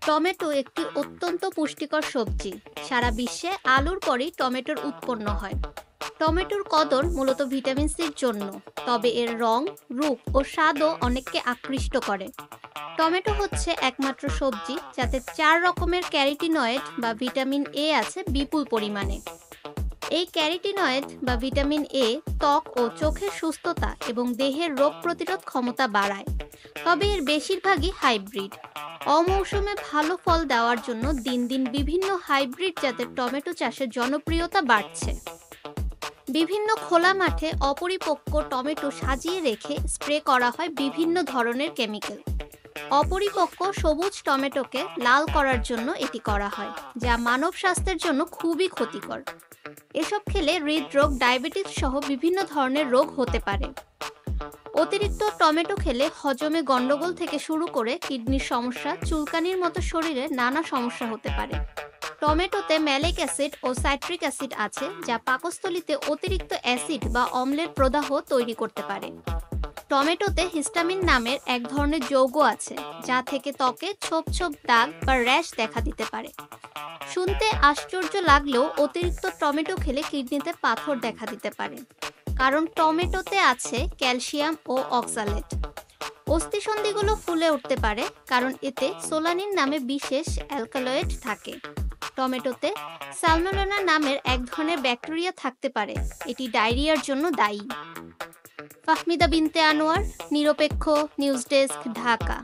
Tomato একটি অত্যন্ত পুষ্টিকর সবজি। সারা বিশ্বে আলুর পরেই টমেটোর উৎপন্ন হয়। টমেটোর কদর মূলত ভিটামিন সির জন্য, তবে এর রং, রূপ ও স্বাদও অনেককে আকৃষ্ট করে। টমেটো হচ্ছে একমাত্র সবজি যাতে 4 রকমের ক্যারোটিনয়েড বা ভিটামিন এ আছে বিপুল পরিমাণে। এই ক্যারোটিনয়েড বা ভিটামিন এ ত্বক ও চোখের সুস্থতা এবং দেহের রোগ প্রতিরোধ ক্ষমতা বাড়ায়। তবে এর বেশিরভাগই হাইব্রিড। অমৌসুমে ভালো ফল দেওয়ার জন্য দিন দিন বিভিন্ন হাইব্রিড জাতের টমেটো চাষের জনপ্রিয়তা বাড়ছে। বিভিন্ন খোলা মাঠে অপরিপক্ক টমেটো সাজিয়ে রেখে স্প্রে করা হয় বিভিন্ন ধরনের কেমিক্যাল। অপরিপক্ক সবুজ টমেটোকে লাল করার জন্য এটি করা হয়, যা মানব স্বাস্থ্যের জন্য খুবই ক্ষতিকর। এসব খেলে হৃদরোগ, ডায়াবেটিস সহ বিভিন্ন ধরনের রোগ হতে পারে। অতিরিক্ত টমেটো খেলে হজমে গন্ডগোল থেকে শুরু করে কিডনির সমস্যা, চুলকানির মতো শরীরে নানা সমস্যা হতে পারে। টমেটোতে ম্যালিক অ্যাসিড ও সাইট্রিক অ্যাসিড আছে, যা পাকস্থলীতে অতিরিক্ত অ্যাসিড বা অম্লের প্রদাহ তৈরি করতে পারে। টমেটোতে হিস্টামিন নামের এক ধরনের যৌগ আছে, যা থেকে ত্বকে ছোপ ছোপ দাগ বা র্যাশ দেখা দিতে পারে। শুনতে আশ্চর্য লাগলেও অতিরিক্ত টমেটো খেলে কিডনিতে পাথর দেখা দিতে পারে, কারণ টমেটোতে আছে ক্যালসিয়াম ও অক্সালেট। অস্থিসন্ধিগুলো ফুলে উঠতে পারে, কারণ এতে সোলানিন নামে বিশেষ অ্যালকালয়েড থাকে। টমেটোতে সালমোনেলা নামের এক ধরনের ব্যাকটেরিয়া থাকতে পারে, এটি ডায়রিয়ার জন্য দায়ী। ফাহমিদা বিনতে আনোয়ার, নিরপেক্ষ নিউজ ডেস্ক, ঢাকা।